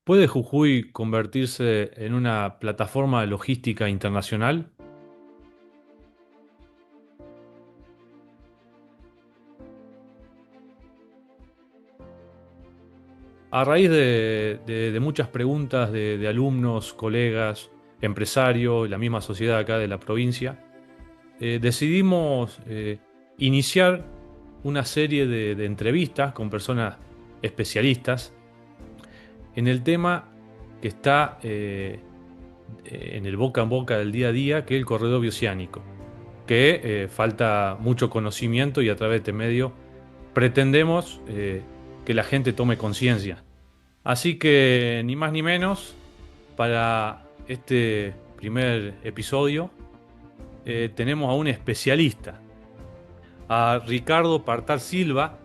¿Puede Jujuy convertirse en una plataforma logística internacional? A raíz de muchas preguntas de alumnos, colegas, empresarios, la misma sociedad acá de la provincia, decidimos iniciar una serie de entrevistas con personas especialistas en el tema que está en el boca en boca del día a día, que es el corredor bioceánico, que falta mucho conocimiento y a través de este medio pretendemos que la gente tome conciencia. Así que ni más ni menos, para este primer episodio tenemos a un especialista, a Ricardo Partar Silva.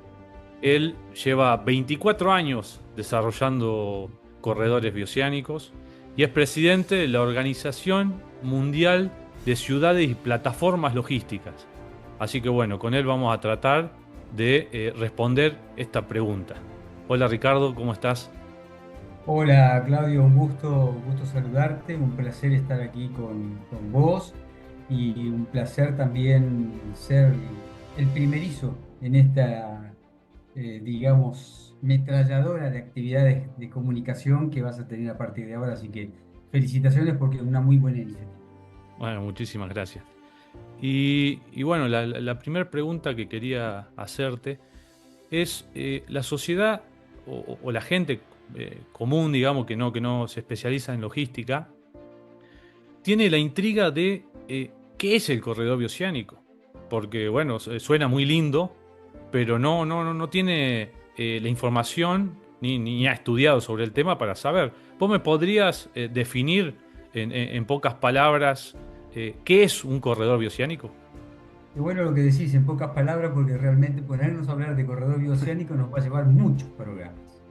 Él lleva 24 años desarrollando corredores bioceánicos y es presidente de la Organización Mundial de Ciudades y Plataformas Logísticas. Así que bueno, con él vamos a tratar de responder esta pregunta. Hola Ricardo, ¿cómo estás? Hola Claudio, un gusto saludarte, un placer estar aquí con vos y un placer también ser el primerizo en esta, digamos, metralladora de actividades de comunicación que vas a tener a partir de ahora. Así que felicitaciones porque es una muy buena iniciativa. Bueno, muchísimas gracias. Y bueno, la primera pregunta que quería hacerte es, la sociedad o la gente común, digamos, que no se especializa en logística, tiene la intriga de qué es el corredor bioceánico. Porque, bueno, suena muy lindo, pero no tiene la información ni ha estudiado sobre el tema para saber. ¿Vos me podrías definir en pocas palabras qué es un corredor bioceánico? Y bueno lo que decís en pocas palabras porque realmente ponernos a hablar de corredor bioceánico nos va a llevar muchos programas.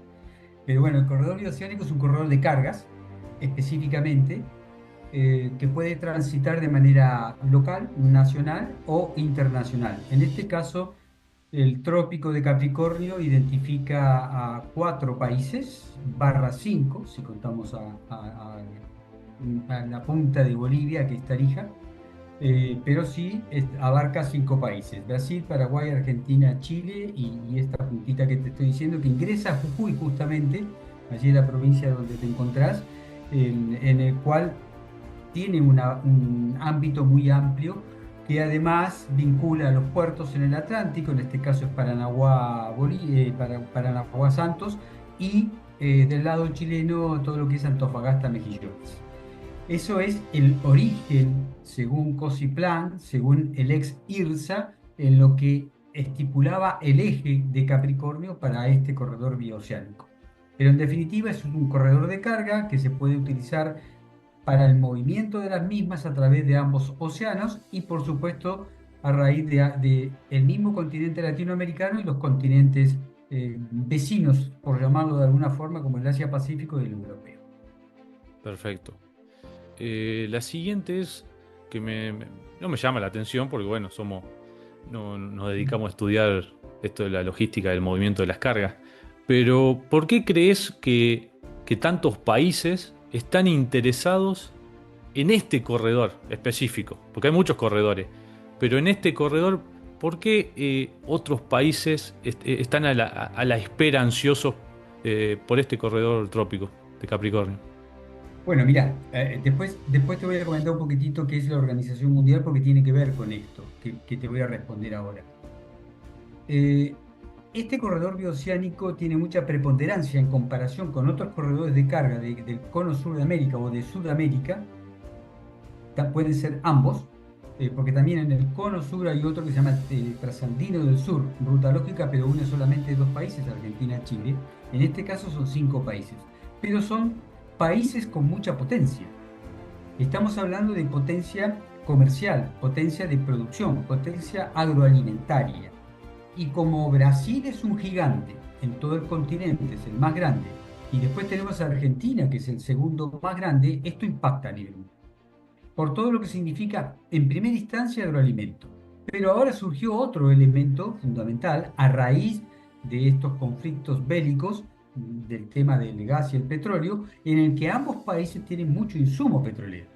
Pero bueno, el corredor bioceánico es un corredor de cargas específicamente que puede transitar de manera local, nacional o internacional. En este caso, el Trópico de Capricornio identifica a 4 países, barra 5, si contamos a la punta de Bolivia, que es Tarija, pero sí abarca 5 países: Brasil, Paraguay, Argentina, Chile y esta puntita que te estoy diciendo, que ingresa a Jujuy justamente, allí en la provincia donde te encontrás, en el cual tiene un ámbito muy amplio que además vincula a los puertos en el Atlántico. En este caso es Paranaguá, Paranaguá Santos, y del lado chileno todo lo que es Antofagasta, Mejillones. Eso es el origen, según Cosiplan, según el ex IRSA, en lo que estipulaba el eje de Capricornio para este corredor bioceánico. Pero en definitiva es un corredor de carga que se puede utilizar para el movimiento de las mismas a través de ambos océanos y por supuesto a raíz de el mismo continente latinoamericano y los continentes vecinos, por llamarlo de alguna forma, como el Asia-Pacífico y el europeo. Perfecto. La siguiente es que no me llama la atención porque, bueno, no nos dedicamos a estudiar esto de la logística del movimiento de las cargas. Pero, ¿por qué crees que tantos países están interesados en este corredor específico? Porque hay muchos corredores, pero en este corredor, ¿por qué otros países están a la espera ansiosos por este corredor trópico de Capricornio? Bueno, mira, después te voy a comentar un poquitito qué es la Organización Mundial porque tiene que ver con esto que te voy a responder ahora. Eh, este corredor bioceánico tiene mucha preponderancia en comparación con otros corredores de carga del cono sur de América o de Sudamérica. Pueden ser ambos, porque también en el cono sur hay otro que se llama Trasandino del Sur, ruta lógica, pero une solamente 2 países, Argentina y Chile. En este caso son 5 países, pero son países con mucha potencia. Estamos hablando de potencia comercial, potencia de producción, potencia agroalimentaria. Y como Brasil es un gigante en todo el continente, es el más grande, y después tenemos a Argentina, que es el segundo más grande, esto impacta a nivel mundial por todo lo que significa en primera instancia agroalimento. Pero ahora surgió otro elemento fundamental a raíz de estos conflictos bélicos, del tema del gas y el petróleo, en el que ambos países tienen mucho insumo petrolero,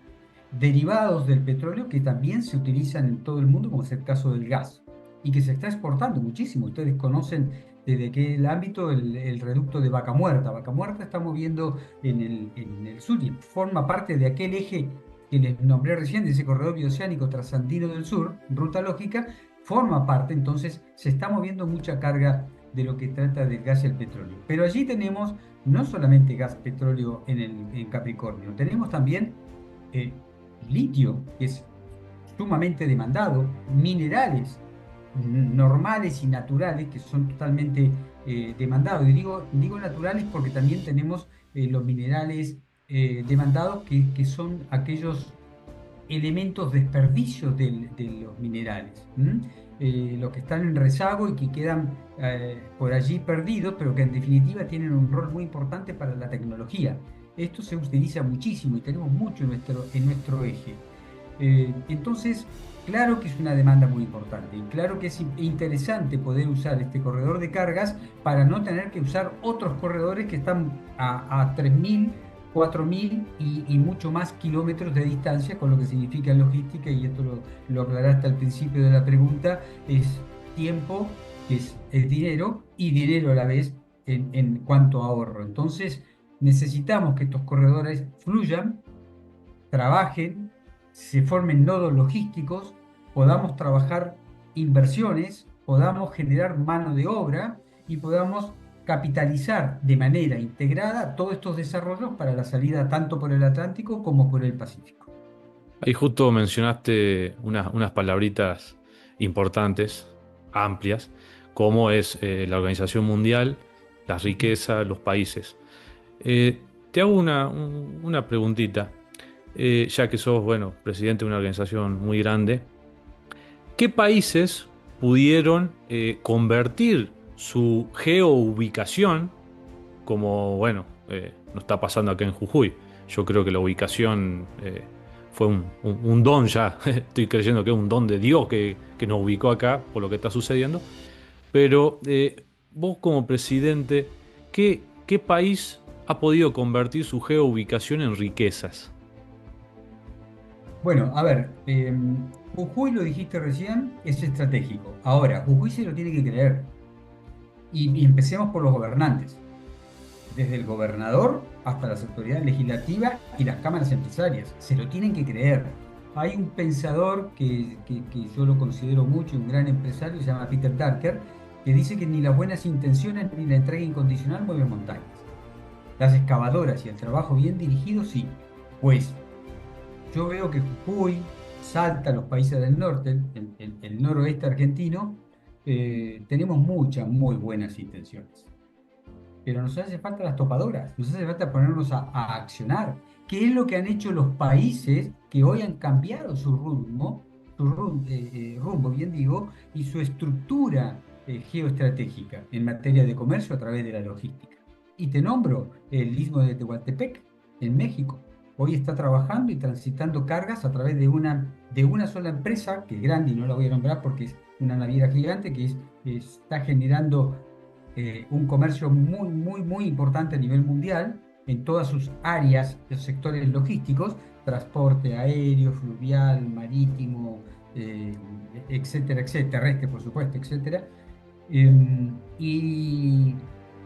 derivados del petróleo que también se utilizan en todo el mundo, como es el caso del gas, y que se está exportando muchísimo. Ustedes conocen desde qué el ámbito el reducto de Vaca Muerta. Vaca Muerta está moviendo en el sur y forma parte de aquel eje que les nombré recién, de ese corredor bioceánico trasandino del sur, ruta lógica, forma parte, entonces se está moviendo mucha carga de lo que trata del gas y el petróleo. Pero allí tenemos no solamente gas, petróleo en Capricornio, tenemos también eh, litio, que es sumamente demandado, minerales normales y naturales, que son totalmente demandados. Y digo naturales porque también tenemos los minerales demandados, que son aquellos elementos desperdicios de los minerales, los que están en rezago y que quedan por allí perdidos, pero que en definitiva tienen un rol muy importante para la tecnología. Esto se utiliza muchísimo y tenemos mucho en nuestro eje. Entonces, claro que es una demanda muy importante y claro que es interesante poder usar este corredor de cargas para no tener que usar otros corredores que están a 3.000, 4.000 y mucho más kilómetros de distancia, con lo que significa logística, y esto lo aclaraste al principio de la pregunta, es tiempo, que es dinero, y dinero a la vez en cuanto a ahorro. Entonces, necesitamos que estos corredores fluyan, trabajen, se formen nodos logísticos, podamos trabajar inversiones, podamos generar mano de obra y podamos capitalizar de manera integrada todos estos desarrollos para la salida tanto por el Atlántico como por el Pacífico. Ahí justo mencionaste unas palabritas importantes, amplias, como es la Organización Mundial, las riquezas, los países. Te hago una preguntita, ya que sos, bueno, presidente de una organización muy grande. ¿Qué países pudieron convertir su geoubicación, como, bueno, nos está pasando acá en Jujuy? Yo creo que la ubicación fue un don ya. Estoy creyendo que es un don de Dios que nos ubicó acá por lo que está sucediendo. Pero vos como presidente, ¿qué país ha podido convertir su geoubicación en riquezas? Bueno, a ver, Jujuy, lo dijiste recién, es estratégico. Ahora, Jujuy se lo tiene que creer. Y empecemos por los gobernantes, desde el gobernador hasta las autoridades legislativas y las cámaras empresarias. Se lo tienen que creer. Hay un pensador que yo lo considero mucho, un gran empresario, se llama Peter Drucker, que dice que ni las buenas intenciones ni la entrega incondicional mueven montañas. Las excavadoras y el trabajo bien dirigido, sí. Pues yo veo que Jujuy, Salta, los países del norte, el noroeste argentino, tenemos muchas muy buenas intenciones, pero nos hace falta las topadoras, nos hace falta ponernos a accionar. ¿Qué es lo que han hecho los países que hoy han cambiado su rumbo, rumbo, bien digo, y su estructura geoestratégica en materia de comercio a través de la logística? Y te nombro el Istmo de Tehuantepec en México. Hoy está trabajando y transitando cargas a través de una sola empresa, que es grande y no la voy a nombrar porque es una naviera gigante, está generando un comercio muy, muy, muy importante a nivel mundial en todas sus áreas, los sectores logísticos, transporte aéreo, fluvial, marítimo, etcétera, etcétera, terrestre, por supuesto, etcétera. Y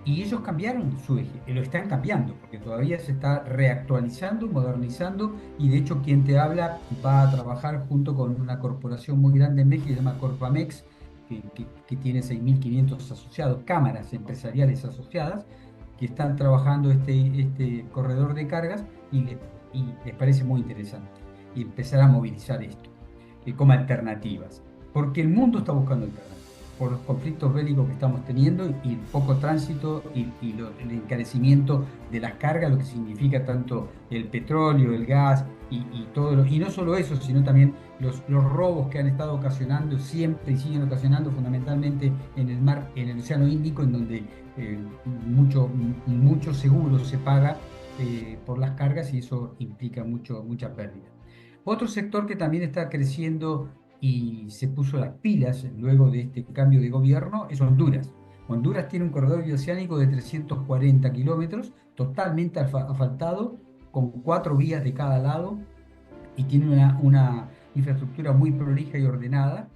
ellos cambiaron su eje, y lo están cambiando, porque todavía se está reactualizando, modernizando, y de hecho quien te habla va a trabajar junto con una corporación muy grande en México que se llama Corpamex, que tiene 6.500 asociados, cámaras empresariales asociadas, que están trabajando este corredor de cargas y les parece muy interesante y empezar a movilizar esto como alternativas, porque el mundo está buscando alternativas por los conflictos bélicos que estamos teniendo y el poco tránsito el encarecimiento de las cargas, lo que significa tanto el petróleo, el gas y todo y no solo eso, sino también los robos que han estado ocasionando siempre y siguen ocasionando fundamentalmente en el mar, en el Océano Índico, en donde mucho seguro se paga por las cargas, y eso implica mucha pérdida. Otro sector que también está creciendo y se puso las pilas luego de este cambio de gobierno es Honduras. Honduras tiene un corredor bioceánico de 340 kilómetros, totalmente asfaltado, con 4 vías de cada lado y tiene una infraestructura muy prolija y ordenada.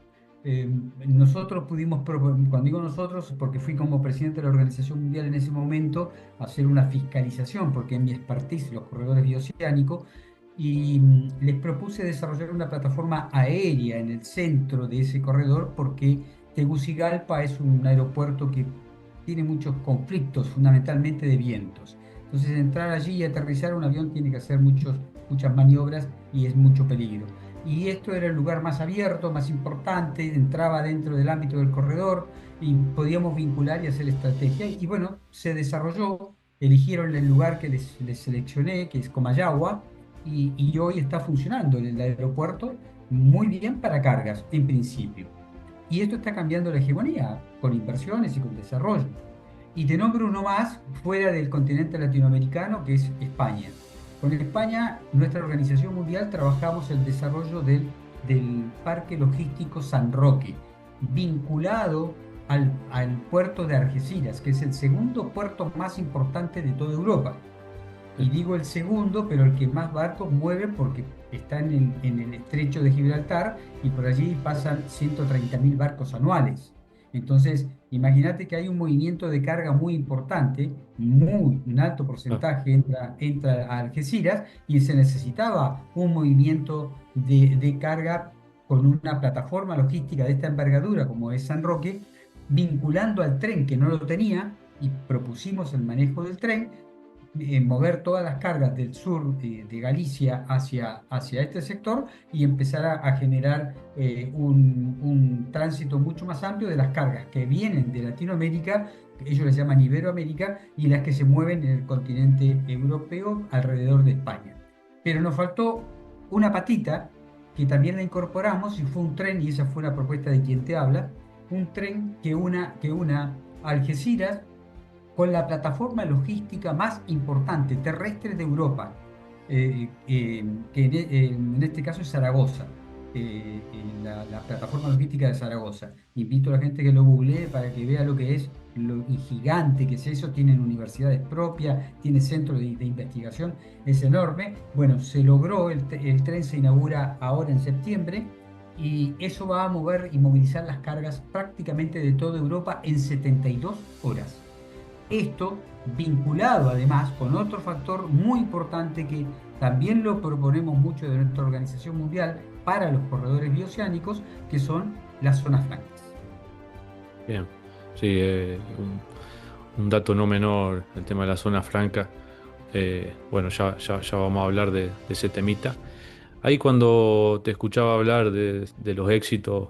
Eh, Nosotros pudimos, cuando digo nosotros, porque fui como presidente de la Organización Mundial en ese momento, hacer una fiscalización, porque en mi expertise, los corredores bioceánicos, y les propuse desarrollar una plataforma aérea en el centro de ese corredor, porque Tegucigalpa es un aeropuerto que tiene muchos conflictos, fundamentalmente de vientos. Entonces, entrar allí y aterrizar un avión tiene que hacer muchas maniobras y es mucho peligro. Y esto era el lugar más abierto, más importante, entraba dentro del ámbito del corredor y podíamos vincular y hacer estrategia. Y bueno, se desarrolló, eligieron el lugar que les seleccioné, que es Comayagua, y hoy está funcionando el aeropuerto muy bien para cargas, en principio. Y esto está cambiando la hegemonía con inversiones y con desarrollo. Y te nombro uno más fuera del continente latinoamericano, que es España. Con España, nuestra organización mundial, trabajamos el desarrollo del Parque Logístico San Roque, vinculado al puerto de Algeciras, que es el segundo puerto más importante de toda Europa. Y digo el segundo, pero el que más barcos mueve porque está en el estrecho de Gibraltar y por allí pasan 130.000 barcos anuales. Entonces, imagínate que hay un movimiento de carga muy importante, un alto Ah, porcentaje entra a Algeciras y se necesitaba un movimiento de carga con una plataforma logística de esta envergadura como es San Roque, vinculando al tren que no lo tenía y propusimos el manejo del tren, mover todas las cargas del sur de Galicia hacia este sector y empezar a generar un tránsito mucho más amplio de las cargas que vienen de Latinoamérica, que ellos les llaman Iberoamérica, y las que se mueven en el continente europeo alrededor de España. Pero nos faltó una patita que también la incorporamos y fue un tren, y esa fue la propuesta de quien te habla, un tren que una Algeciras con la plataforma logística más importante terrestre de Europa, que en este caso es Zaragoza, la plataforma logística de Zaragoza. Invito a la gente que lo googlee para que vea lo que es, lo gigante que es eso. Tienen universidades propias, tiene centros de investigación, es enorme. Bueno, se logró, el tren se inaugura ahora en septiembre. Y eso va a mover y movilizar las cargas prácticamente de toda Europa en 72 horas. Esto vinculado además con otro factor muy importante que también lo proponemos mucho de nuestra organización mundial para los corredores bioceánicos, que son las zonas francas. bien. Sí, un dato no menor, el tema de la zona franca. Bueno, ya vamos a hablar de ese temita. Ahí cuando te escuchaba hablar de los éxitos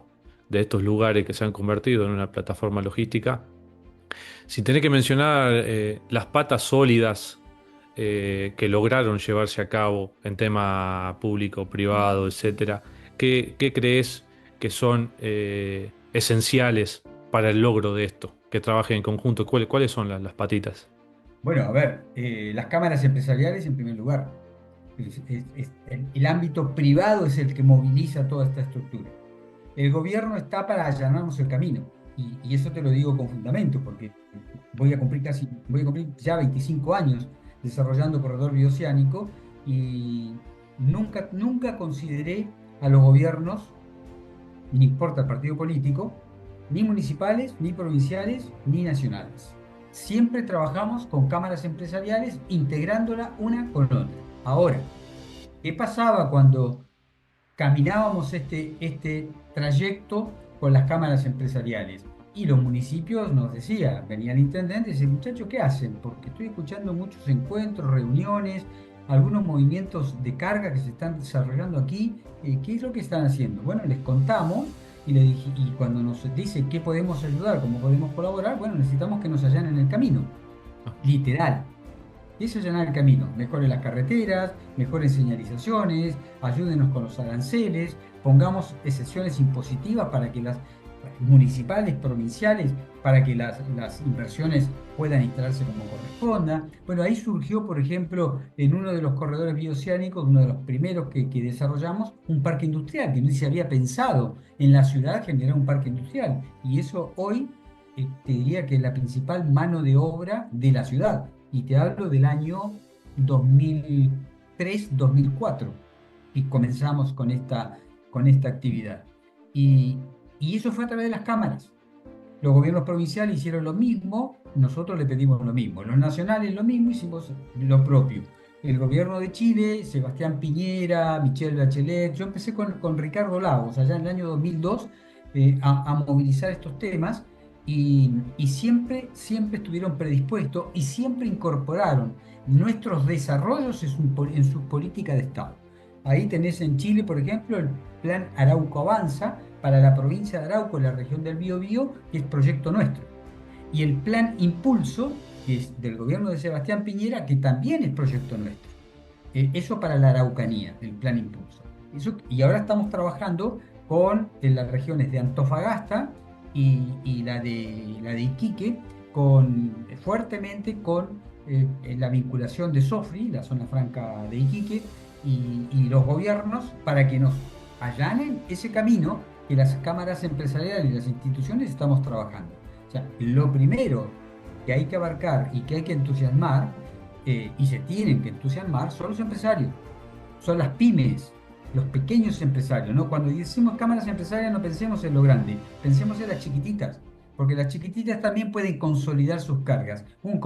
de estos lugares que se han convertido en una plataforma logística, si tenés que mencionar las patas sólidas que lograron llevarse a cabo en tema público, privado, etcétera, ¿qué crees que son esenciales para el logro de esto? Que trabajen en conjunto. ¿Cuáles son las patitas? Bueno, a ver, las cámaras empresariales en primer lugar. El ámbito privado es el que moviliza toda esta estructura. El gobierno está para allanarnos el camino. Y eso te lo digo con fundamento, porque voy a cumplir ya 25 años desarrollando corredor bioceánico y nunca consideré a los gobiernos, ni importa el partido político, ni municipales, ni provinciales, ni nacionales. Siempre trabajamos con cámaras empresariales integrándola una con otra. Ahora, ¿qué pasaba cuando caminábamos este trayecto con las cámaras empresariales? Y los municipios nos decían, venía el intendente y decía, muchachos, ¿qué hacen? Porque estoy escuchando muchos encuentros, reuniones, algunos movimientos de carga que se están desarrollando aquí. ¿Qué es lo que están haciendo? Bueno, les contamos y, le dije, y cuando nos dice qué podemos ayudar, cómo podemos colaborar, bueno, necesitamos que nos allanen el camino, Ah, literal. Eso es llenar el camino. Mejoren las carreteras, mejoren señalizaciones, ayúdenos con los aranceles, pongamos excepciones impositivas para que las municipales, provinciales, para que las inversiones puedan instalarse como corresponda. Bueno, ahí surgió, por ejemplo, en uno de los corredores bioceánicos, uno de los primeros que desarrollamos, un parque industrial, que no se había pensado en la ciudad generar un parque industrial. Y eso hoy te diría que la principal mano de obra de la ciudad. Y te hablo del año 2003-2004 y comenzamos con esta actividad. Y, y eso fue a través de las cámaras. Los gobiernos provinciales hicieron lo mismo, nosotros le pedimos lo mismo. Los nacionales lo mismo, hicimos lo propio. El gobierno de Chile, Sebastián Piñera, Michelle Bachelet, yo empecé con Ricardo Lagos allá en el año 2002 a movilizar estos temas y siempre, siempre estuvieron predispuestos y siempre incorporaron nuestros desarrollos en su política de Estado. Ahí tenés en Chile, por ejemplo, el Plan Arauco Avanza para la provincia de Arauco, en la región del Biobío, que es proyecto nuestro. Y el Plan Impulso, que es del gobierno de Sebastián Piñera, que también es proyecto nuestro. Eso para la Araucanía, el Plan Impulso. Y ahora estamos trabajando con las regiones de Antofagasta y la de Iquique, fuertemente con la vinculación de Sofri, la zona franca de Iquique, y los gobiernos para que nos allanen ese camino que las cámaras empresariales y las instituciones estamos trabajando. O sea, lo primero que hay que abarcar y que hay que entusiasmar, y se tienen que entusiasmar, son los empresarios, son las pymes, los pequeños empresarios, ¿no? Cuando decimos cámaras empresariales no pensemos en lo grande, pensemos en las chiquititas, porque las chiquititas también pueden consolidar sus cargas. Un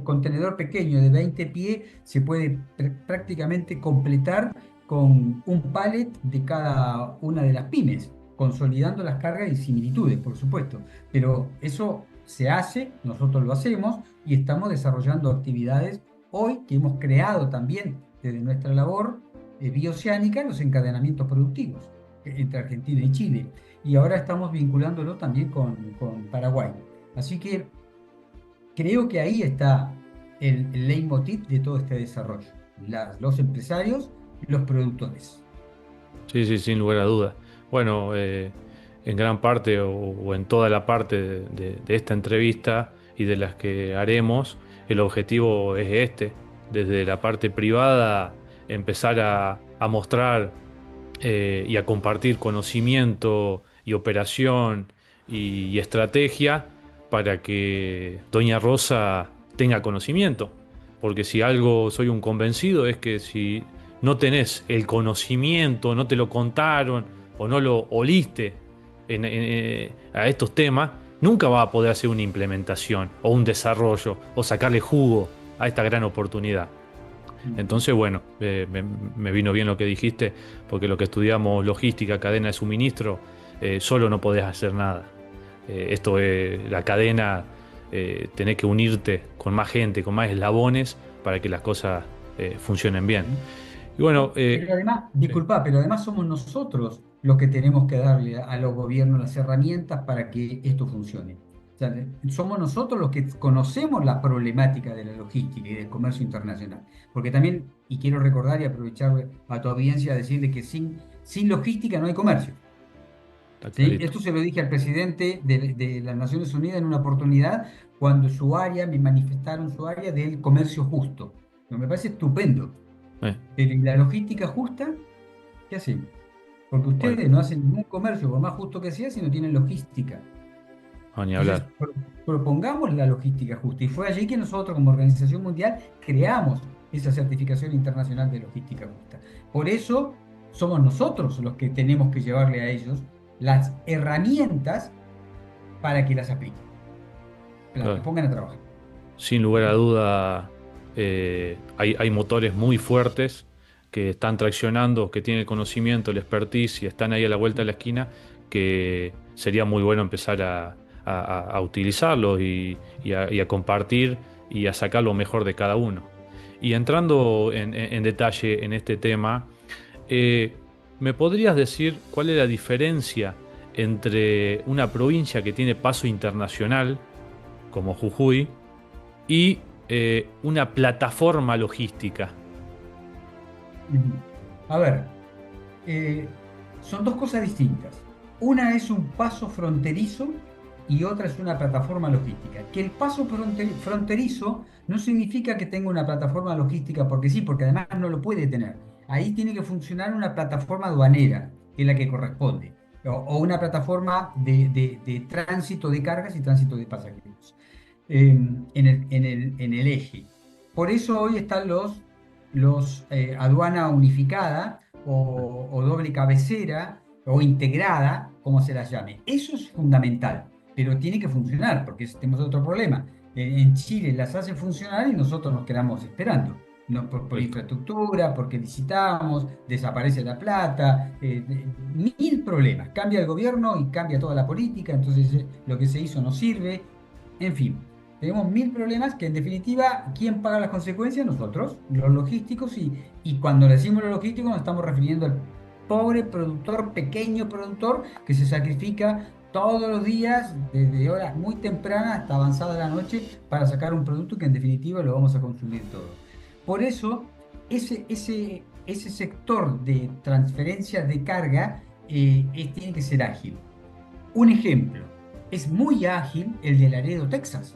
contenedor pequeño de 20 pies se puede prácticamente completar con un pallet de cada una de las pymes, consolidando las cargas y similitudes, por supuesto. Pero eso se hace, nosotros lo hacemos y estamos desarrollando actividades hoy que hemos creado también desde nuestra labor bioceánica los encadenamientos productivos entre Argentina y Chile. Y ahora estamos vinculándolo también con Paraguay. Así que creo que ahí está el leitmotiv de todo este desarrollo. Los empresarios y los productores. Sí, sí, sin lugar a dudas. Bueno, en gran parte o en toda la parte de esta entrevista y de las que haremos, el objetivo es este, desde la parte privada, empezar a mostrar y a compartir conocimiento y operación y estrategia para que Doña Rosa tenga conocimiento. Porque si algo soy un convencido es que si no tenés el conocimiento, no te lo contaron o no lo oliste a estos temas, nunca va a poder hacer una implementación o un desarrollo o sacarle jugo a esta gran oportunidad. Entonces, bueno, me vino bien lo que dijiste, porque lo que estudiamos logística, cadena de suministro, solo no podés hacer nada. Esto es la cadena, tenés que unirte con más gente, con más eslabones, para que las cosas funcionen bien. Y bueno, Pero además, disculpa, pero además somos nosotros los que tenemos que darle a los gobiernos las herramientas para que esto funcione. O sea, somos nosotros los que conocemos la problemática de la logística y del comercio internacional. Porque también, y quiero recordar y aprovechar a tu audiencia, decirle que sin logística no hay comercio. está ¿Sí? clarito. Esto se lo dije al presidente de las Naciones Unidas en una oportunidad cuando me manifestaron su área del comercio justo. Me parece estupendo. Eh, Pero ¿y la logística justa? ¿Qué hacemos? Porque bueno, ustedes no hacen ningún comercio, por más justo que sea, si no tienen logística. no, ni Entonces, hablar. propongamos la logística justa. Y fue allí que nosotros, como Organización Mundial, creamos esa certificación internacional de logística justa. Por eso somos nosotros los que tenemos que llevarle a ellos las herramientas para que las apliquen, que las Claro. pongan a trabajar. Sin lugar a duda, hay motores muy fuertes que están traccionando, que tienen el conocimiento, el expertise y están ahí a la vuelta de la esquina, que sería muy bueno empezar a utilizarlos y a compartir y a sacar lo mejor de cada uno. Y entrando en detalle en este tema, eh, ¿me podrías decir cuál es la diferencia entre una provincia que tiene paso internacional, como Jujuy, y una plataforma logística? Ujú. A ver, eh, son dos cosas distintas. Una es un paso fronterizo y otra es una plataforma logística. Que el paso fronterizo no significa que tenga una plataforma logística porque sí, porque además no lo puede tener. Ahí tiene que funcionar una plataforma aduanera, que es la que corresponde. o una plataforma de tránsito de cargas y tránsito de pasajeros en el eje. Por eso hoy están los aduana unificada o doble cabecera o integrada, como se las llame. Eso es fundamental, pero tiene que funcionar porque tenemos otro problema. En Chile las hace funcionar y nosotros nos quedamos esperando. No, por infraestructura, porque licitamos, desaparece la plata, mil problemas. Cambia el gobierno y cambia toda la política, entonces lo que se hizo no sirve. En fin, tenemos mil problemas que en definitiva, ¿quién paga las consecuencias? Nosotros, los logísticos, y cuando decimos los logísticos nos estamos refiriendo al pobre productor, pequeño productor, que se sacrifica todos los días, desde horas muy tempranas hasta avanzada la noche, para sacar un producto que en definitiva lo vamos a consumir todos. Por eso, ese sector de transferencias de carga tiene que ser ágil. Un ejemplo, es muy ágil el de Laredo, Texas,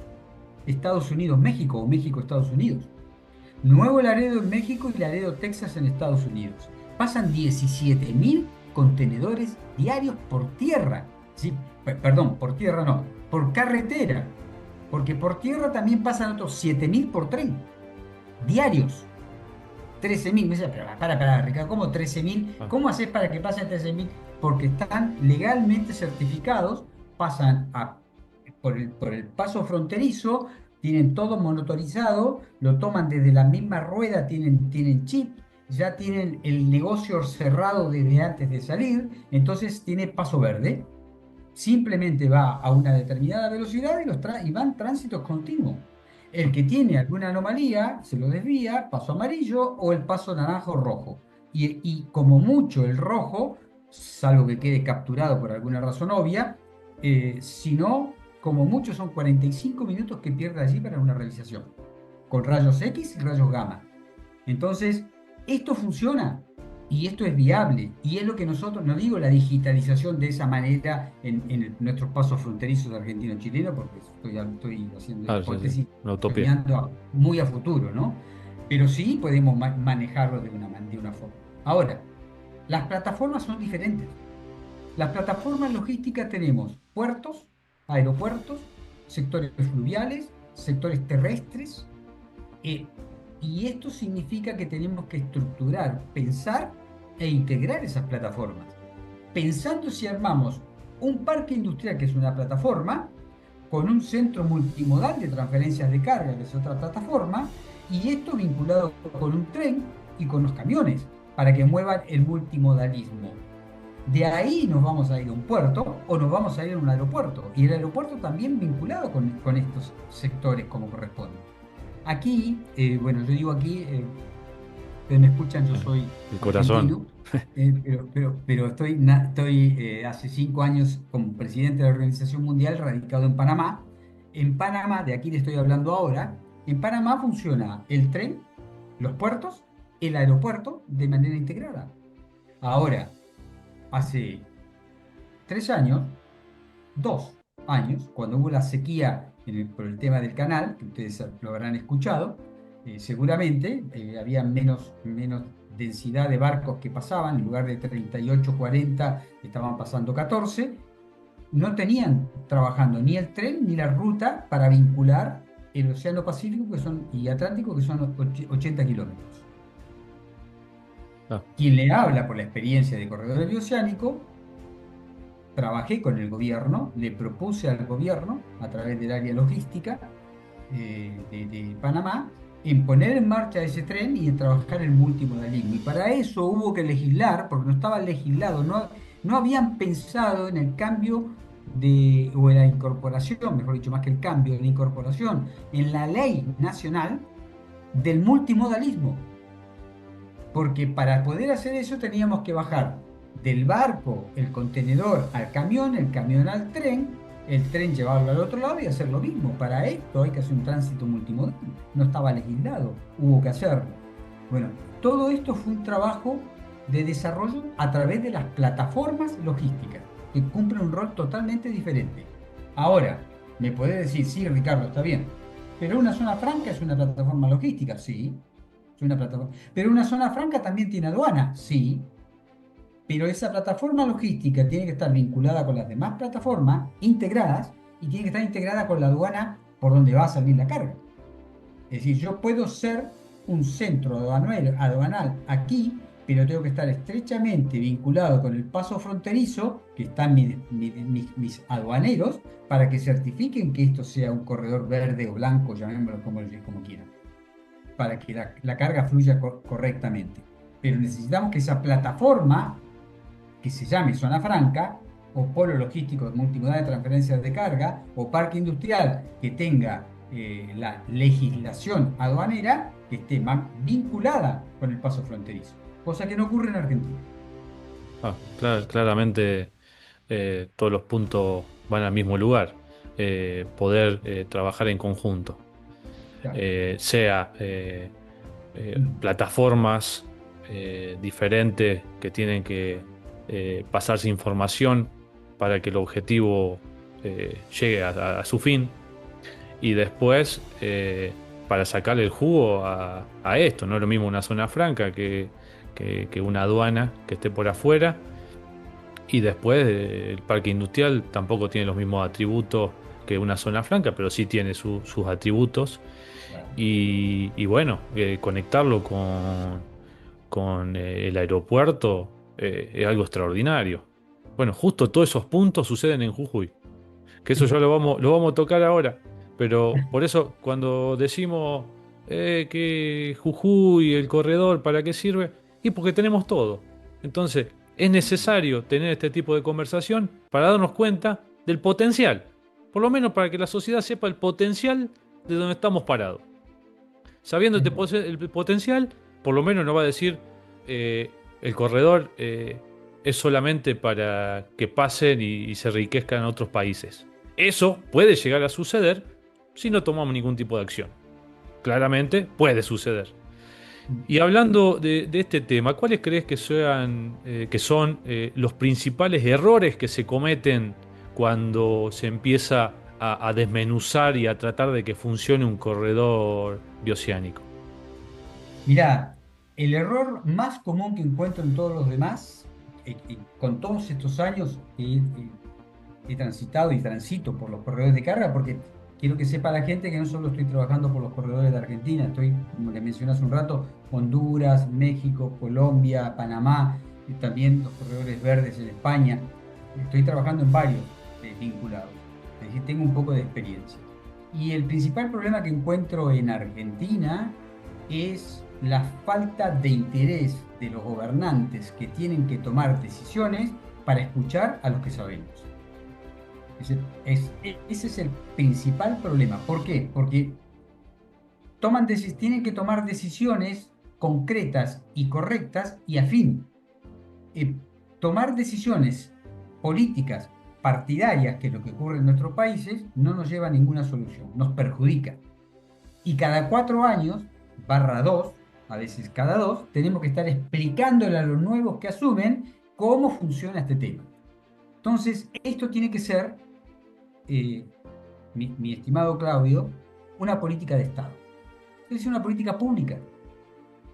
Estados Unidos, México o México, Estados Unidos. Nuevo Laredo en México y Laredo, Texas en Estados Unidos. Pasan 17.000 contenedores diarios por tierra. ¿Sí? Perdón, por tierra no, por carretera. Porque por tierra también pasan otros 7.000 por tren. Diarios. 13.000. Me dice, pero para, Ricardo, ¿cómo 13.000? ¿Cómo haces para que pasen 13.000? Porque están legalmente certificados, pasan por el paso fronterizo, tienen todo monitorizado, lo toman desde la misma rueda, tienen chip, ya tienen el negocio cerrado desde antes de salir, entonces tiene paso verde. Simplemente va a una determinada velocidad y van tránsitos continuos. El que tiene alguna anomalía se lo desvía, paso amarillo o el paso naranjo o rojo. Y como mucho el rojo, salvo que quede capturado por alguna razón obvia, si no, como mucho son 45 minutos que pierde allí para una realización, con rayos X y rayos gamma. Entonces, esto funciona y esto es viable. Y es lo que nosotros, no digo la digitalización de esa manera en nuestros pasos fronterizos argentino-chileno, porque estoy haciendo hipótesis, caminando muy a futuro, ¿no? Pero sí podemos manejarlo de una forma. Ahora, las plataformas son diferentes. Las plataformas logísticas tenemos puertos, aeropuertos, sectores fluviales, sectores terrestres, y esto significa que tenemos que estructurar, pensar e integrar esas plataformas. Pensando si armamos un parque industrial, que es una plataforma, con un centro multimodal de transferencias de carga, que es otra plataforma, y esto vinculado con un tren y con los camiones, para que muevan el multimodalismo. De ahí nos vamos a ir a un puerto o nos vamos a ir a un aeropuerto. Y el aeropuerto también vinculado con estos sectores como corresponde. Aquí, bueno, yo digo aquí, ustedes me escuchan, yo soy el corazón. Pero estoy hace 5 años como presidente de la Organización Mundial radicado en Panamá. En Panamá, de aquí le estoy hablando ahora, en Panamá funciona el tren, los puertos, el aeropuerto de manera integrada. Ahora, hace 3 años, 2 años, cuando hubo la sequía por el tema del canal, que ustedes lo habrán escuchado, seguramente había menos densidad de barcos que pasaban, en lugar de 38, 40, estaban pasando 14, no tenían trabajando ni el tren ni la ruta para vincular el Océano Pacífico y Atlántico, que son 80 kilómetros. Quien le habla por la experiencia de corredor bioceánico, trabajé con el gobierno, le propuse al gobierno, a través del área logística de Panamá, en poner en marcha ese tren y en trabajar el multimodalismo. Y para eso hubo que legislar, porque no estaba legislado, no habían pensado en el cambio o en la incorporación, mejor dicho, más que el cambio, en la incorporación en la ley nacional del multimodalismo. Porque para poder hacer eso teníamos que bajar del barco el contenedor al camión, el camión al tren, el tren llevarlo al otro lado y hacer lo mismo. Para esto hay que hacer un tránsito multimodal. No estaba legislado, hubo que hacerlo. Bueno, todo esto fue un trabajo de desarrollo a través de las plataformas logísticas, que cumplen un rol totalmente diferente. Ahora, me podés decir, sí, Ricardo, está bien, pero una zona franca es una plataforma logística, sí, es una plataforma. Pero una zona franca también tiene aduana, sí. pero esa plataforma logística tiene que estar vinculada con las demás plataformas integradas y tiene que estar integrada con la aduana por donde va a salir la carga. Es decir, yo puedo ser un centro aduanal aquí, pero tengo que estar estrechamente vinculado con el paso fronterizo, que están mis aduaneros, para que certifiquen que esto sea un corredor verde o blanco, llamémoslo como quieran, para que la carga fluya correctamente. Pero necesitamos que esa plataforma, que se llame zona franca, o polo logístico multimodal de transferencias de carga, o parque industrial que tenga la legislación aduanera, que esté vinculada con el paso fronterizo, cosa que no ocurre en Argentina. Claramente todos los puntos van al mismo lugar. Poder trabajar en conjunto. Claro. Sea plataformas diferentes que tienen que pasarse información para que el objetivo llegue a su fin, y después para sacarle el jugo a esto. No es lo mismo una zona franca que una aduana que esté por afuera, y después el parque industrial tampoco tiene los mismos atributos que una zona franca, pero sí tiene sus atributos. Claro. Y bueno, conectarlo con el aeropuerto es algo extraordinario. Bueno, justo todos esos puntos suceden en Jujuy, que eso ya lo vamos a tocar ahora. Pero por eso cuando decimos que Jujuy, el corredor, ¿para qué sirve? Y porque tenemos todo. Entonces, es necesario tener este tipo de conversación para darnos cuenta del potencial. Por lo menos para que la sociedad sepa el potencial de donde estamos parados. Sabiendo el potencial, por lo menos nos va a decir el corredor es solamente para que pasen y se enriquezcan en otros países. Eso puede llegar a suceder si no tomamos ningún tipo de acción. Claramente puede suceder. Y hablando de este tema, ¿cuáles crees que son los principales errores que se cometen cuando se empieza a desmenuzar y a tratar de que funcione un corredor bioceánico? Mirá, el error más común que encuentro en todos los demás, con todos estos años que he transitado y transito por los corredores de carga, porque quiero que sepa la gente que no solo estoy trabajando por los corredores de Argentina, estoy, como le mencioné hace un rato, Honduras, México, Colombia, Panamá, y también los corredores verdes en España. Estoy trabajando en varios vinculados, es decir, tengo un poco de experiencia. Y el principal problema que encuentro en Argentina es la falta de interés de los gobernantes que tienen que tomar decisiones para escuchar a los que sabemos. Ese es el principal problema. ¿Por qué? Porque tienen que tomar decisiones concretas y correctas y a fin. Tomar decisiones políticas partidarias, que es lo que ocurre en nuestros países, no nos lleva a ninguna solución, nos perjudica. Y cada 4 años, /2, a veces cada 2, tenemos que estar explicándole a los nuevos que asumen cómo funciona este tema. Entonces, esto tiene que ser, mi estimado Claudio, una política de Estado. Es una política pública.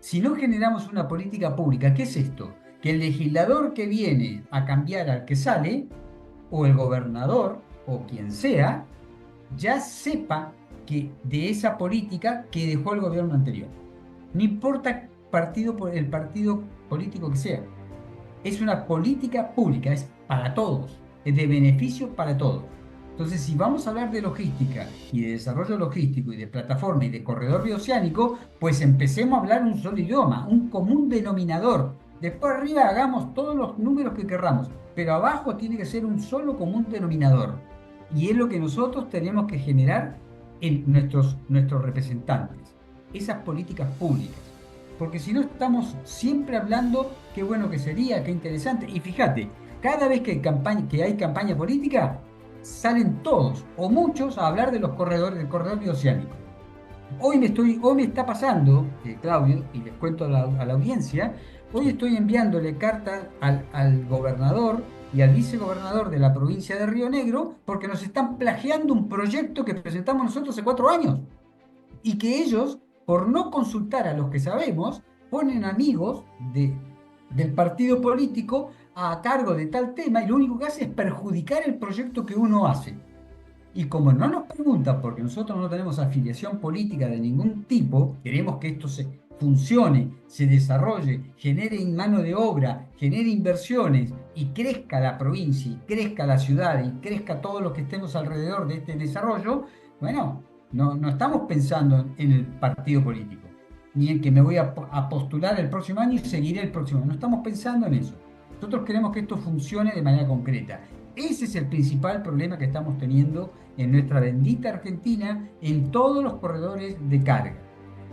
Si no generamos una política pública, ¿qué es esto? Que el legislador que viene a cambiar al que sale, o el gobernador, o quien sea, ya sepa que de esa política que dejó el gobierno anterior. No importa el partido político que sea. Es una política pública, es para todos, es de beneficio para todos. Entonces, si vamos a hablar de logística y de desarrollo logístico y de plataforma y de corredor bioceánico, pues empecemos a hablar un solo idioma, un común denominador. Después arriba hagamos todos los números que querramos, pero abajo tiene que ser un solo común denominador. Y es lo que nosotros tenemos que generar en nuestros representantes, esas políticas públicas. Porque si no estamos siempre hablando qué bueno que sería, qué interesante. Y fíjate, cada vez que hay campaña política, salen todos o muchos a hablar de los corredores, del corredor bioceánico. Hoy me está pasando, Claudio, y les cuento a la audiencia, hoy estoy enviándole cartas al gobernador y al vicegobernador de la provincia de Río Negro porque nos están plagiando un proyecto que presentamos nosotros hace 4 años y que ellos, por no consultar a los que sabemos, ponen amigos de del partido político a cargo de tal tema y lo único que hace es perjudicar el proyecto que uno hace. Y como no nos preguntan, porque nosotros no tenemos afiliación política de ningún tipo, queremos que esto funcione, se desarrolle, genere mano de obra, genere inversiones y crezca la provincia, y crezca la ciudad, y crezca todos los que estemos alrededor de este desarrollo, bueno, no estamos pensando en el partido político, ni en que me voy a postular el próximo año y seguiré el próximo año. No estamos pensando en eso. Nosotros queremos que esto funcione de manera concreta. Ese es el principal problema que estamos teniendo en nuestra bendita Argentina en todos los corredores de carga.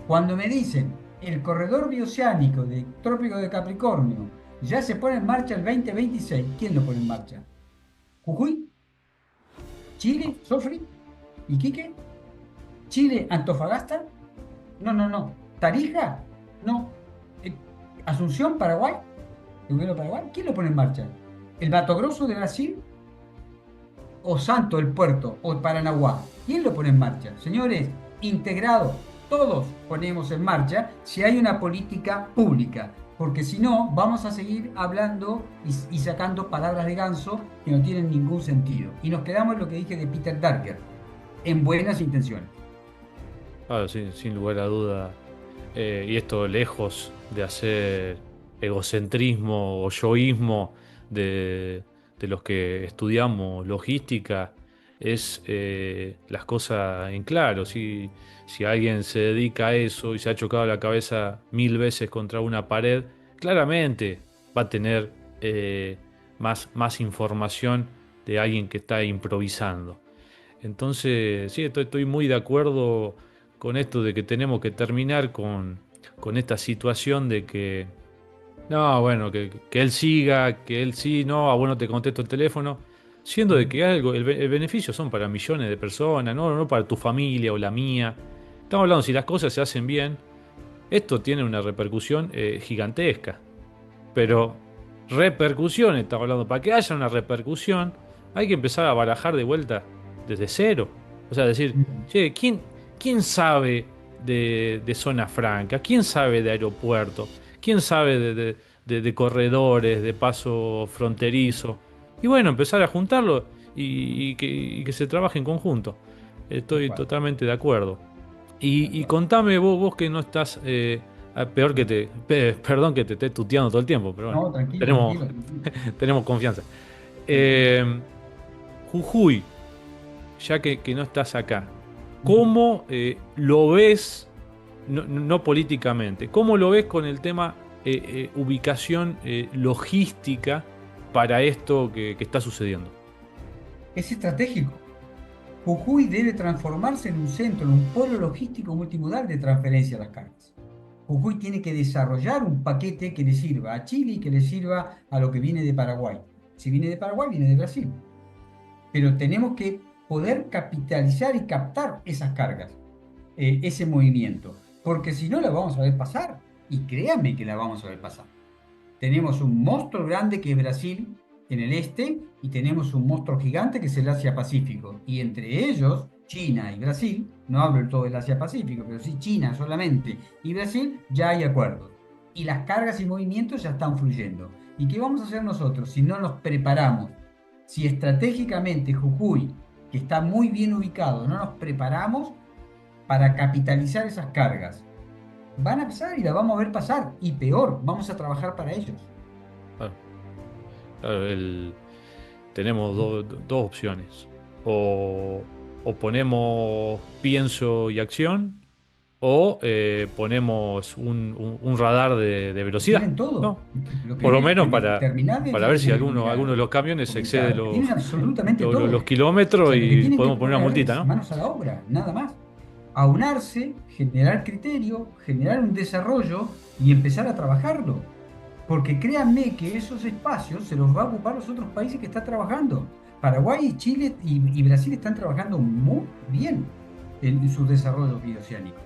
Cuando me dicen el corredor bioceánico de Trópico de Capricornio ya se pone en marcha el 2026, ¿quién lo pone en marcha? ¿Jujuy? ¿Chile? ¿Sofri? ¿Iquique? ¿Chile? ¿Antofagasta? No, no, no. ¿Tarija? No. Eh, ¿Asunción? ¿Paraguay? ¿El gobierno de Paraguay? ¿Quién lo pone en marcha? ¿El Mato Grosso de Brasil? ¿O Santo el Puerto? ¿O Paranaguá? ¿Quién lo pone en marcha? Señores, integrados, todos ponemos en marcha si hay una política pública. Porque si no, vamos a seguir hablando y sacando palabras de ganso que no tienen ningún sentido. Y nos quedamos en lo que dije de Peter Drucker, en buenas intenciones. Claro, sin lugar a duda. Y esto lejos de hacer egocentrismo o yoísmo de los que estudiamos logística, es las cosas en claro. Si alguien se dedica a eso y se ha chocado la cabeza 1000 veces contra una pared, claramente va a tener más información de alguien que está improvisando. Entonces, sí, estoy muy de acuerdo con esto de que tenemos que terminar con esta situación de que, no, bueno, que él siga, que él sí, no, bueno, te contesto el teléfono, siendo de que algo, el beneficio son para millones de personas, no para tu familia o la mía. Estamos hablando, si las cosas se hacen bien, esto tiene una repercusión gigantesca. Pero repercusión, estamos hablando, para que haya una repercusión, hay que empezar a barajar de vuelta desde cero. O sea, decir, che, ¿quién sabe de zona franca? ¿Quién sabe de aeropuerto? ¿Quién sabe de corredores, de paso fronterizo? Y bueno, empezar a juntarlo y que se trabaje en conjunto. Tal Estoy cual, totalmente de acuerdo. tal Y cual. contame vos que no estás, peor que perdón que te esté tuteando todo el tiempo, pero bueno, No, tranquilo, tenemos, tranquilo, tranquilo. tenemos confianza. Tranquilo. Eh, Jujuy, ya que no estás acá, Ujú. ¿cómo lo ves, no políticamente, cómo lo ves con el tema ubicación logística para esto que está sucediendo? Es estratégico. Jujuy debe transformarse en un centro, en un polo logístico multimodal de transferencia de las cargas. Jujuy tiene que desarrollar un paquete que le sirva a Chile y que le sirva a lo que viene de Paraguay. Si viene de Paraguay, viene de Brasil. Pero tenemos que poder capitalizar y captar esas cargas, ese movimiento, porque si no la vamos a ver pasar. Y créanme que la vamos a ver pasar. Tenemos un monstruo grande que es Brasil en el este y tenemos un monstruo gigante que es el Asia-Pacífico. Y entre ellos, China y Brasil, no hablo del todo del Asia-Pacífico, pero sí China solamente y Brasil, ya hay acuerdos. Y las cargas y movimientos ya están fluyendo. ¿Y qué vamos a hacer nosotros si no nos preparamos? Si estratégicamente Jujuy, que está muy bien ubicado, no nos preparamos para capitalizar esas cargas, van a pasar y la vamos a ver pasar. Y peor, vamos a trabajar para ellos. Claro, claro, tenemos dos opciones. O ponemos pienso y acción, o ponemos un radar de velocidad, Tienen todo. ¿no? Lo Por lo primero, menos terminar para ver si alguno mira, de los camiones excede comentar, tienen absolutamente los todo. O kilómetros sea, lo que y tienen que podemos poner una poner multita, es ¿no? manos a la obra, nada más. Aunarse, generar criterio, generar un desarrollo y empezar a trabajarlo. Porque créanme que esos espacios se los va a ocupar los otros países que están trabajando. Paraguay, Chile y Brasil están trabajando muy bien en sus desarrollos bioceánicos.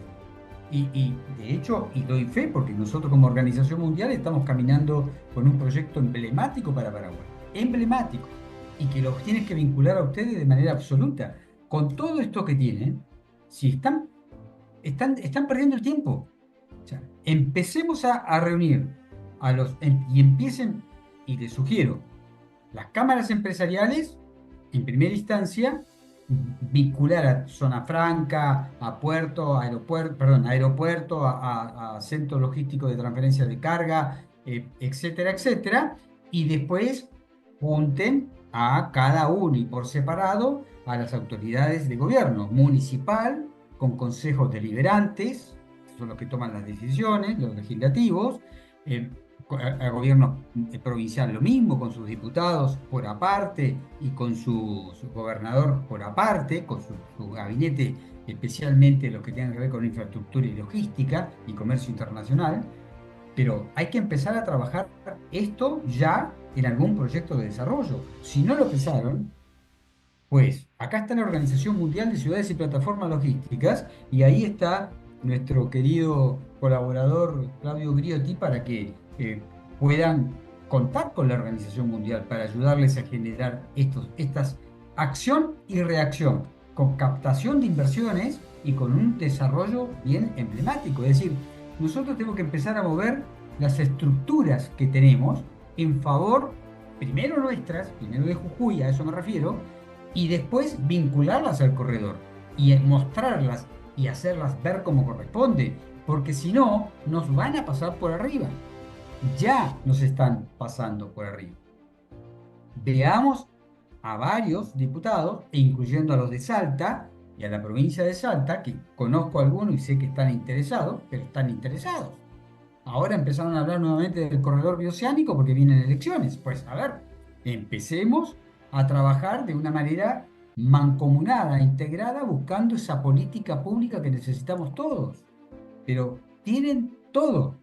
De hecho, y doy fe, porque nosotros como organización mundial estamos caminando con un proyecto emblemático para Paraguay, emblemático, y que los tienes que vincular a ustedes de manera absoluta. Con todo esto que tienen, si están perdiendo el tiempo. O sea, empecemos a reunir y empiecen, y les sugiero, las cámaras empresariales, en primera instancia, vincular a zona franca, a puerto, aeropuerto, perdón, aeropuerto, a centro logístico de transferencia de carga, etcétera, etcétera, y después junten a cada uno y por separado a las autoridades de gobierno municipal, con consejos deliberantes, que son los que toman las decisiones, los legislativos, eh, al gobierno provincial lo mismo, con sus diputados por aparte y con su gobernador por aparte, con su gabinete, especialmente los que tengan que ver con infraestructura y logística y comercio internacional. Pero hay que empezar a trabajar esto ya en algún proyecto de desarrollo. Si no lo empezaron, pues acá está la Organización Mundial de Ciudades y Plataformas Logísticas y ahí está nuestro querido colaborador Claudio Griotti para que puedan contar con la Organización Mundial para ayudarles a generar estas acción y reacción con captación de inversiones y con un desarrollo bien emblemático. Es decir, nosotros tenemos que empezar a mover las estructuras que tenemos en favor, primero nuestras, primero de Jujuy, a eso me refiero, y después vincularlas al corredor y mostrarlas y hacerlas ver como corresponde, porque si no, nos van a pasar por arriba. Ya nos están pasando por arriba. Veamos a varios diputados, e incluyendo a los de Salta y a la provincia de Salta, que conozco algunos y sé que están interesados, pero están interesados. Ahora empezaron a hablar nuevamente del corredor bioceánico porque vienen elecciones. Pues a ver, empecemos a trabajar de una manera mancomunada, integrada, buscando esa política pública que necesitamos todos. Pero tienen todo.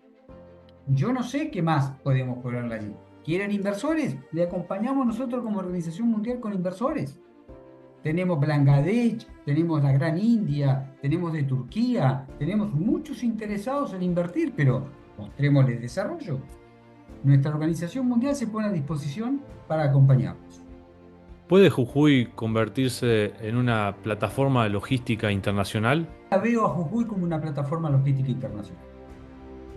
Yo no sé qué más podemos ponerle allí. ¿Quieren inversores? Le acompañamos nosotros como Organización Mundial con inversores. Tenemos Bangladesh, tenemos la Gran India, tenemos de Turquía, tenemos muchos interesados en invertir, pero mostrémosles desarrollo. Nuestra Organización Mundial se pone a disposición para acompañarnos. ¿Puede Jujuy convertirse en una plataforma logística internacional? La veo a Jujuy como una plataforma logística internacional.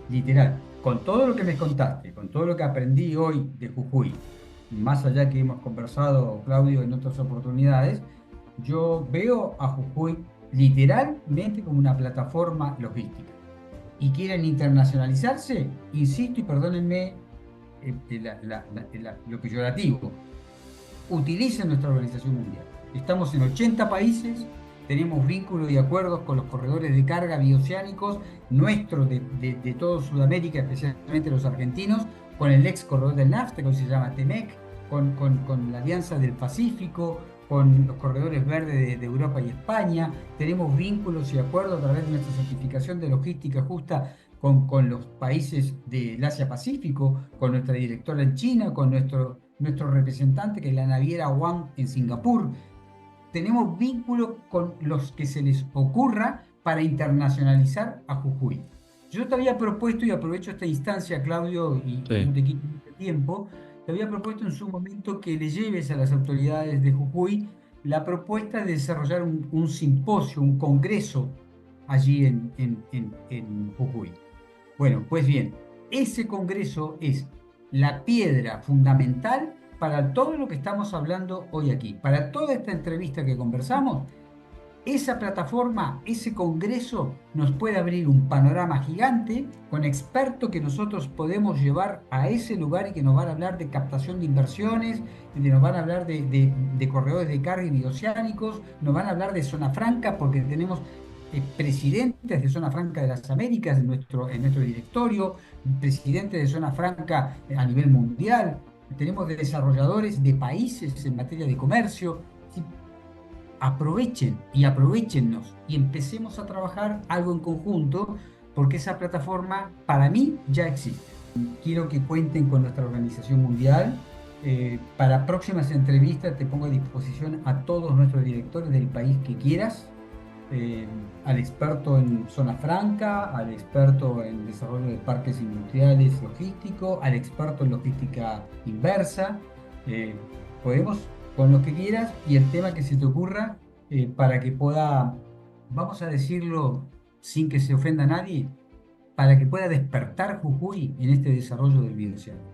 Literal, con todo lo que me contaste, con todo lo que aprendí hoy de Jujuy, más allá que hemos conversado, Claudio, en otras oportunidades, yo veo a Jujuy literalmente como una plataforma logística. Y quieren internacionalizarse, insisto y perdónenme lo peyorativo, utilicen nuestra organización mundial. Estamos en 80 países, tenemos vínculos y acuerdos con los corredores de carga bioceánicos, nuestros de todo Sudamérica, especialmente los argentinos, con el ex corredor del NAFTA, que hoy se llama TEMEC, con la Alianza del Pacífico, con los corredores verdes de Europa y España. Tenemos vínculos y acuerdos a través de nuestra certificación de logística justa con los países del Asia-Pacífico, con nuestra directora en China, con nuestro representante, que es la naviera Wang en Singapur. Tenemos vínculos con los que se les ocurra para internacionalizar a Jujuy. Yo te había propuesto, y aprovecho esta instancia, Claudio, y Sí. no te quito mucho tiempo, te había propuesto en su momento que le lleves a las autoridades de Jujuy la propuesta de desarrollar un simposio, un congreso allí en Jujuy. Bueno, pues bien, ese congreso es la piedra fundamental para todo lo que estamos hablando hoy aquí. Para toda esta entrevista que conversamos, esa plataforma, ese congreso nos puede abrir un panorama gigante con expertos que nosotros podemos llevar a ese lugar y que nos van a hablar de captación de inversiones, nos van a hablar de corredores de carga y bioceánicos, nos van a hablar de zona franca porque tenemos presidentes de Zona Franca de las Américas en nuestro directorio, presidentes de Zona Franca a nivel mundial, tenemos desarrolladores de países en materia de comercio. Sí, aprovechen y aprovechennos y empecemos a trabajar algo en conjunto porque esa plataforma para mí ya existe. Quiero que cuenten con nuestra organización mundial. Para próximas entrevistas te pongo a disposición a todos nuestros directores del país que quieras, al experto en zona franca, al experto en desarrollo de parques industriales logísticos, al experto en logística inversa. Eh, Podemos con lo que quieras y el tema que se te ocurra para que pueda, vamos a decirlo sin que se ofenda a nadie, para que pueda despertar Jujuy en este desarrollo del biocéano.